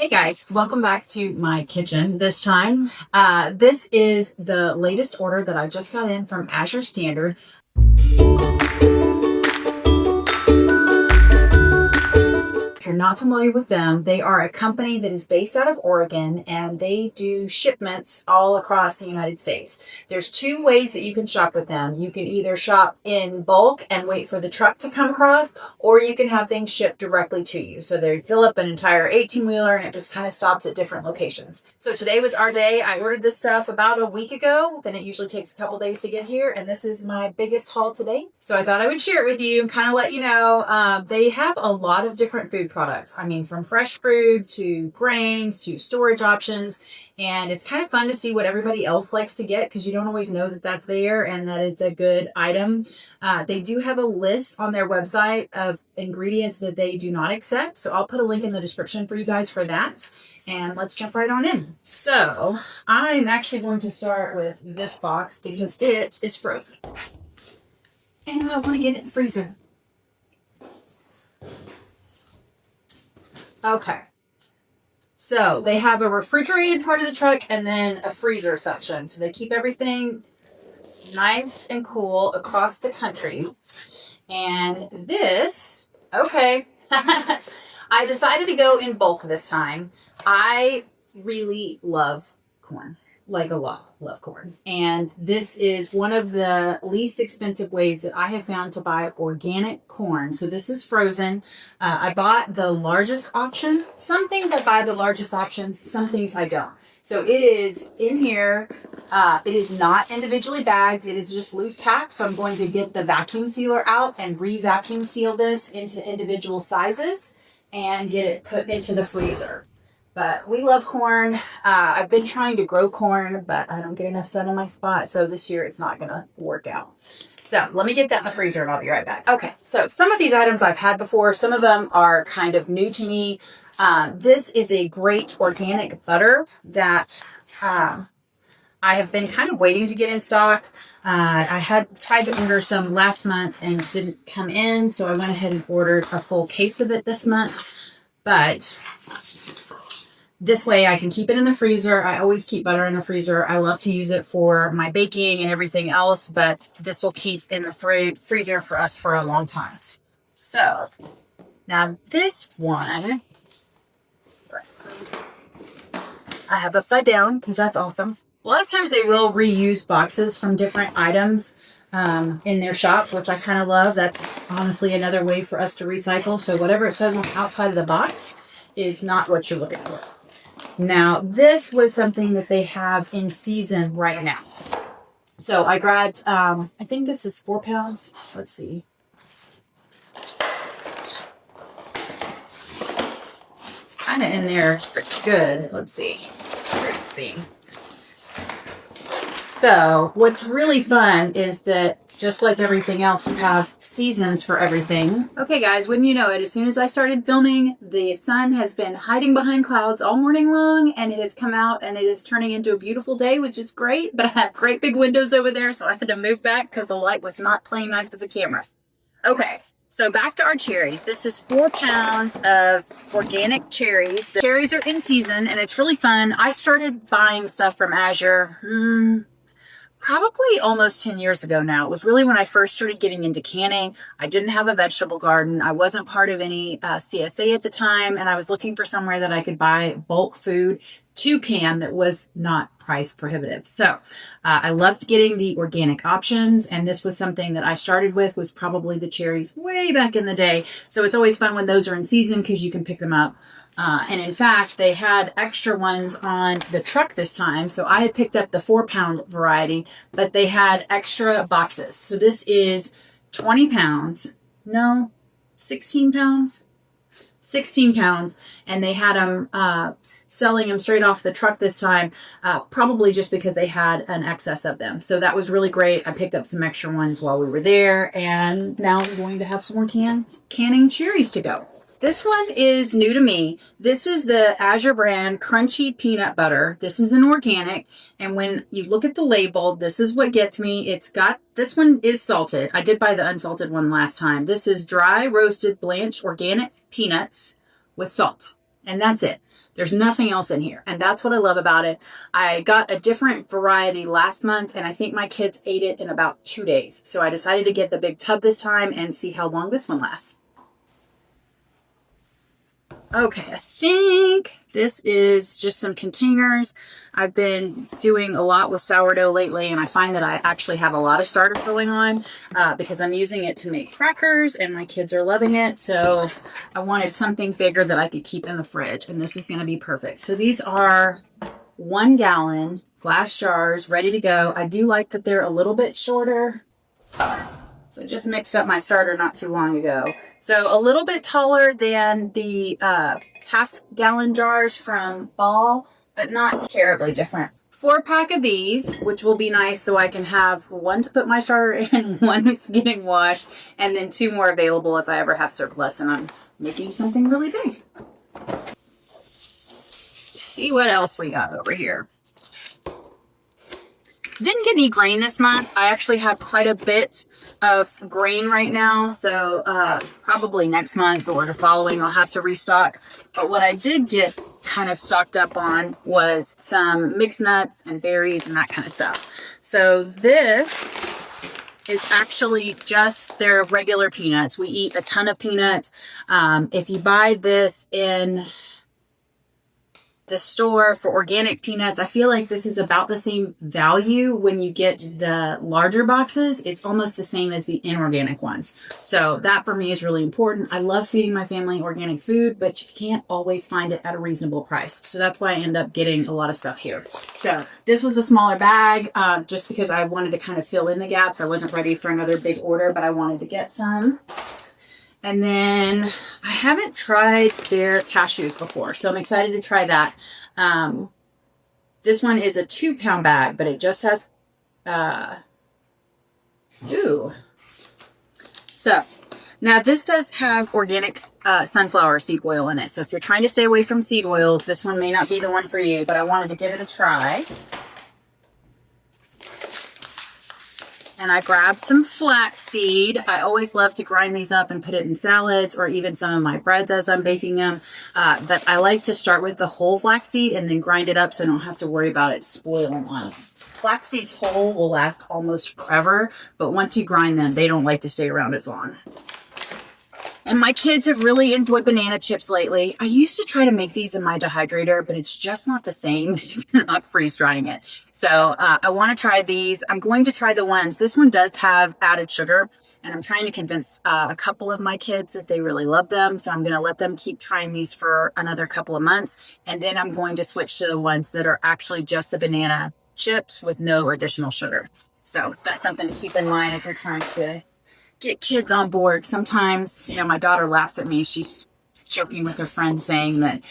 Hey guys, welcome back to my kitchen this time. This is the latest order that I just got in from Azure Standard. If you're not familiar with them, they are a company that is based out of Oregon and they do shipments all across the United States. There's two ways that you can shop with them. You can either shop in bulk and wait for the truck to come across, or you can have things shipped directly to you. So they fill up an entire 18-wheeler and it just kind of stops at different locations. So today was our day. I ordered this stuff about a week ago. Then it usually takes a couple days to get here. And this is my biggest haul today. So I thought I would share it with you and kind of let you know. They have a lot of different food products. I mean, from fresh fruit to grains to storage options. And it's kind of fun to see what everybody else likes to get because you don't always know that that's there and that it's a good item. They do have a list on their website of ingredients that they do not accept. So I'll put a link in the description for you guys for that. And let's jump right on in. So I'm actually going to start with this box because it is frozen. And I want to get it in the freezer. Okay. So they have a refrigerated part of the truck and then a freezer section. So they keep everything nice and cool across the country. And this, okay, I decided to go in bulk this time. I really love corn, like a lot, love corn. And this is one of the least expensive ways that I have found to buy organic corn. So this is frozen. I bought the largest option. Some things I buy the largest option, some things I don't. So it is in here. It is not individually bagged. It is just loose packed. So I'm going to get the vacuum sealer out and re-vacuum seal this into individual sizes and get it put into the freezer. But we love corn. I've been trying to grow corn, but I don't get enough sun in my spot. So this year it's not going to work out. So let me get that in the freezer and I'll be right back. Okay, so some of these items I've had before. Some of them are kind of new to me. This is a great organic butter that I have been kind of waiting to get in stock. I had tried to order some last month and it didn't come in. So I went ahead and ordered a full case of it this month. But this way I can keep it in the freezer. I always keep butter in the freezer. I love to use it for my baking and everything else, but this will keep in the freezer for us for a long time. So now this one, let's see. I have upside down because that's awesome. A lot of times they will reuse boxes from different items in their shops, which I kind of love. That's honestly another way for us to recycle. So whatever it says on the outside of the box is not what you're looking for. Now, this was something that they have in season right now. So I grabbed, I think this is 4 pounds. Let's see. It's kind of in there pretty good. Let's see. Let's see. So what's really fun is that just like everything else, you have seasons for everything. Okay, guys, wouldn't you know it, as soon as I started filming, the sun has been hiding behind clouds all morning long, and it has come out, and it is turning into a beautiful day, which is great, but I have great big windows over there, so I had to move back because the light was not playing nice with the camera. Okay, so back to our cherries. This is 4 pounds of organic cherries. The cherries are in season, and it's really fun. I started buying stuff from Azure, probably almost 10 years ago now. It was really when I first started getting into canning. I didn't have a vegetable garden. I wasn't part of any CSA at the time, and I was looking for somewhere that I could buy bulk food to can that was not price prohibitive. So I loved getting the organic options, and this was something that I started with, was probably the cherries way back in the day. So it's always fun when those are in season because you can pick them up. And in fact, they had extra ones on the truck this time. So I had picked up the 4 pound variety, but they had extra boxes. So this is 20 pounds. No, 16 pounds. 16 pounds. And they had them selling them straight off the truck this time, probably just because they had an excess of them. So that was really great. I picked up some extra ones while we were there. And now we're going to have some more canning cherries to go. This one is new to me. This is the Azure brand crunchy peanut butter. This is an organic. And when you look at the label, this is what gets me. It's got, this one is salted. I did buy the unsalted one last time. This is dry roasted blanched organic peanuts with salt. And that's it. There's nothing else in here. And that's what I love about it. I got a different variety last month, and I think my kids ate it in about 2 days. So I decided to get the big tub this time and see how long this one lasts. Okay, I think this is just some containers. I've been doing a lot with sourdough lately, and I find that I actually have a lot of starter going on because I'm using it to make crackers, and my kids are loving it. So I wanted something bigger that I could keep in the fridge, and this is going to be perfect. So these are 1 gallon glass jars ready to go. I do like that they're a little bit shorter. So I just mixed up my starter not too long ago. So a little bit taller than the half-gallon jars from Ball, but not terribly different. 4-pack of these, which will be nice so I can have one to put my starter in, one that's getting washed, and then 2 more available if I ever have surplus and I'm making something really big. See what else we got over here. Didn't get any grain this month. I actually have quite a bit of grain right now, so probably next month or the following I'll have to restock. But what I did get kind of stocked up on was some mixed nuts and berries and that kind of stuff. So this is actually just their regular peanuts. We eat a ton of peanuts. If you buy this in the store for organic peanuts, I feel like this is about the same value when you get the larger boxes. It's almost the same as the inorganic ones. So that for me is really important. I love feeding my family organic food, but you can't always find it at a reasonable price. So that's why I end up getting a lot of stuff here. So this was a smaller bag just because I wanted to kind of fill in the gaps. I wasn't ready for another big order, but I wanted to get some. And then I haven't tried their cashews before, so I'm excited to try that. This one is a 2-pound bag, but it just has, So now this does have organic sunflower seed oil in it. So if you're trying to stay away from seed oil, this one may not be the one for you, but I wanted to give it a try. And I grabbed some flaxseed. I always love to grind these up and put it in salads or even some of my breads as I'm baking them. But I like to start with the whole flaxseed and then grind it up so I don't have to worry about it spoiling on. Flaxseeds whole will last almost forever, but once you grind them, they don't like to stay around as long. And my kids have really enjoyed banana chips lately. I used to try to make these in my dehydrator, but it's just not the same if you're not freeze drying it. So I want to try these. I'm going to try the ones. This one does have added sugar, and I'm trying to convince a couple of my kids that they really love them. So I'm going to let them keep trying these for another couple of months. And then I'm going to switch to the ones that are actually just the banana chips with no additional sugar. So that's something to keep in mind if you're trying to get kids on board. Sometimes, you know, my daughter laughs at me. She's joking with her friend saying that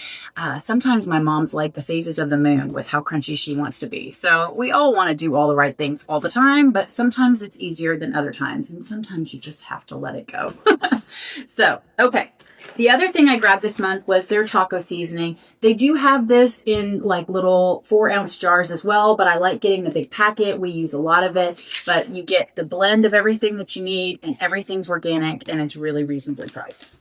sometimes my mom's like the phases of the moon with how crunchy she wants to be. So we all want to do all the right things all the time, but sometimes it's easier than other times. And sometimes you just have to let it go. So, okay. The other thing I grabbed this month was their taco seasoning. They do have this in like little 4-ounce jars as well, but I like getting the big packet. We use a lot of it, but you get the blend of everything that you need and everything's organic and it's really reasonably priced.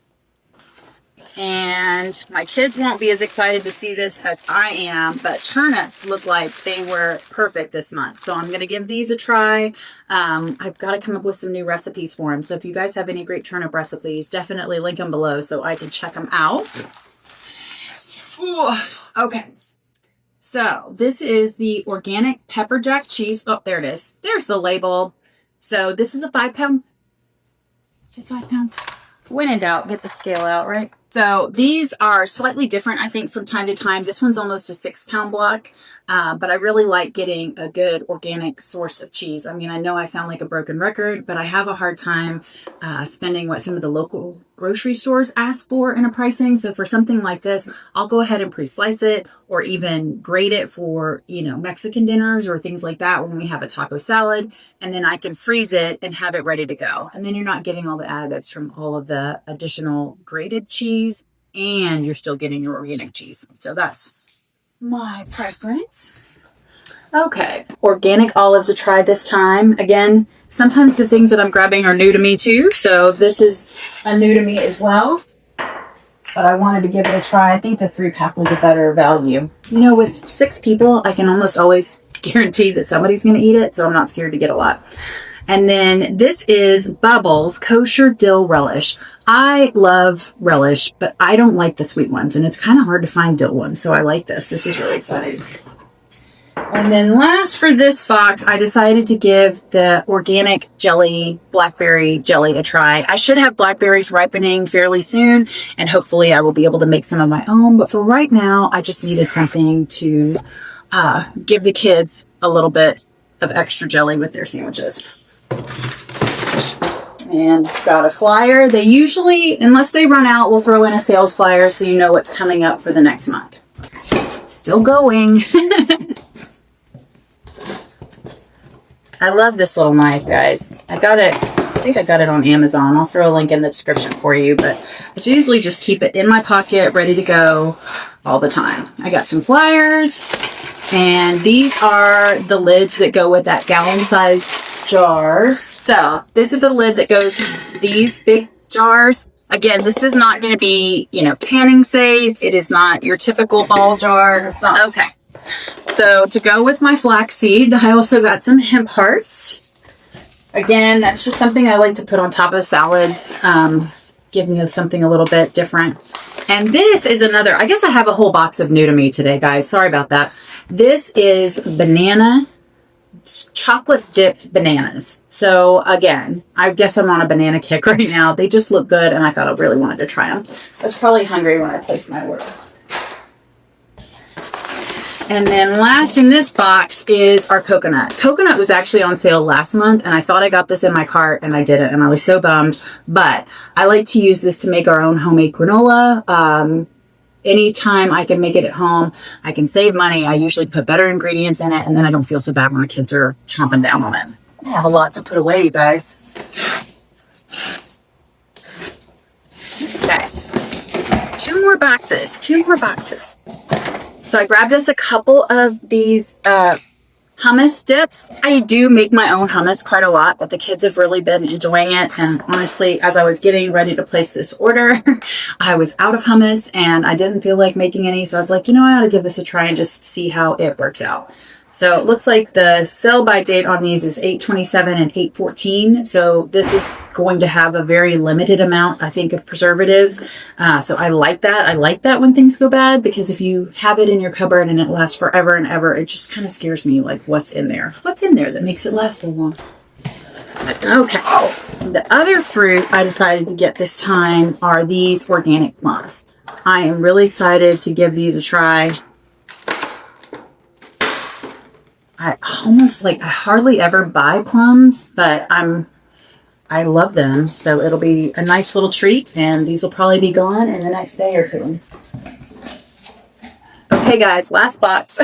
And my kids won't be as excited to see this as I am, but turnips look like they were perfect this month. So I'm going to give these a try. I've got to come up with some new recipes for them. So if you guys have any great turnip recipes, definitely link them below so I can check them out. Ooh, okay. So this is the organic pepper jack cheese. Oh, there it is. There's the label. So this is a 5-pound. Is it 5 pounds? When in doubt, get the scale out, right? So these are slightly different, I think, from time to time. This one's almost a 6-pound block, but I really like getting a good organic source of cheese. I mean, I know I sound like a broken record, but I have a hard time spending what some of the local grocery stores ask for in a pricing. So for something like this, I'll go ahead and pre-slice it or even grate it for, you know, Mexican dinners or things like that when we have a taco salad. And then I can freeze it and have it ready to go. And then you're not getting all the additives from all of the additional grated cheese. And you're still getting your organic cheese. So that's my preference. Okay. Organic olives a try this time. Again, sometimes the things that I'm grabbing are new to me too. So this is a new to me as well. but I wanted to give it a try. I think the 3-pack was a better value. You know, with 6 people, I can almost always guarantee that somebody's going to eat it, so I'm not scared to get a lot. And then this is Bubbles Kosher Dill Relish. I love relish, but I don't like the sweet ones, and it's kind of hard to find dill ones, so I like this. This is really exciting. And then last for this box, I decided to give the organic jelly, blackberry jelly a try. I should have blackberries ripening fairly soon, and hopefully I will be able to make some of my own. But for right now, I just needed something to give the kids a little bit of extra jelly with their sandwiches. And got a flyer. They usually, unless they run out, will throw in a sales flyer so you know what's coming up for the next month. Still going. I love this little knife, guys. I think I got it on Amazon. I'll throw a link in the description for you, but I usually just keep it in my pocket, ready to go all the time. I got some flyers, and these are the lids that go with that gallon-sized jars. So this is the lid that goes in these big jars. Again, this is not going to be, you know, canning safe. It is not your typical ball jar. It's not. Okay. So to go with my flaxseed, I also got some hemp hearts. Again, that's just something I like to put on top of salads. Give me something a little bit different. And this is another, I guess I have a whole box of new to me today, guys. Sorry about that. This is banana, chocolate dipped bananas. So again, I guess I'm on a banana kick right now. They just look good, and I thought I really wanted to try them. I was probably hungry when I placed my order. And then last in this box is our coconut. Coconut was actually on sale last month, and I thought I got this in my cart, and I didn't, and I was so bummed. But I like to use this to make our own homemade granola. Anytime I can make it at home, I can save money. I usually put better ingredients in it, and then I don't feel so bad when the kids are chomping down on it. I have a lot to put away, you guys. Okay. 2 more boxes. So I grabbed us a couple of these hummus dips. I do make my own hummus quite a lot, but the kids have really been enjoying it. And honestly, as I was getting ready to place this order, I was out of hummus and I didn't feel like making any. So I was like, you know, I ought to give this a try and just see how it works out. So it looks like the sell by date on these is 8/27 and 8/14. So this is going to have a very limited amount, I think, of preservatives. So I like that. I like that when things go bad, because if you have it in your cupboard and it lasts forever and ever, it just kind of scares me, like what's in there? What's in there that makes it last so long? Okay. The other fruit I decided to get this time are these organic plums. I am really excited to give these a try. I hardly ever buy plums, but I love them. So it'll be a nice little treat, and these will probably be gone in the next day or two. Okay, guys, last box.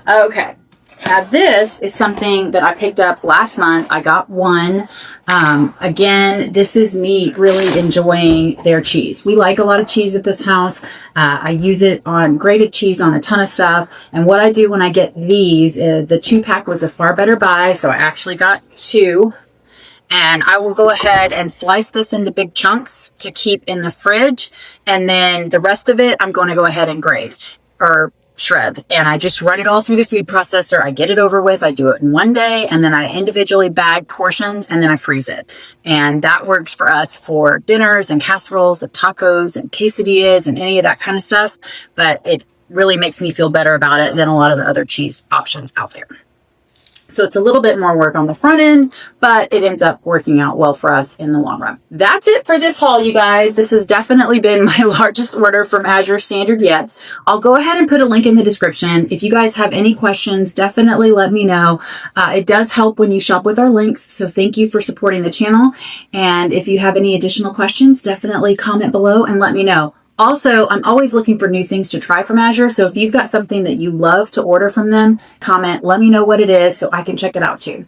Okay. Now this is something that I picked up last month. I got one. Again, this is me really enjoying their cheese. We like a lot of cheese at this house. I use it on grated cheese on a ton of stuff. And what I do when I get these, the 2-pack was a far better buy. So I actually got 2. And I will go ahead and slice this into big chunks to keep in the fridge. And then the rest of it, I'm going to go ahead and grate or shred, and I just run it all through the food processor. I get it over with. I do it in one day, and then I individually bag portions, and then I freeze it. And that works for us for dinners and casseroles and tacos and quesadillas and any of that kind of stuff. But it really makes me feel better about it than a lot of the other cheese options out there. So it's a little bit more work on the front end, but it ends up working out well for us in the long run. That's it for this haul, you guys. This has definitely been my largest order from Azure Standard yet. I'll go ahead and put a link in the description. If you guys have any questions, definitely let me know. It does help when you shop with our links, so thank you for supporting the channel. And if you have any additional questions, definitely comment below and let me know. Also, I'm always looking for new things to try from Azure, so if you've got something that you love to order from them, comment, let me know what it is so I can check it out too.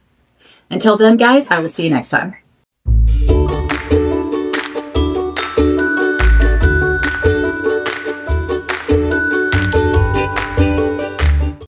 Until then, guys, I will see you next time.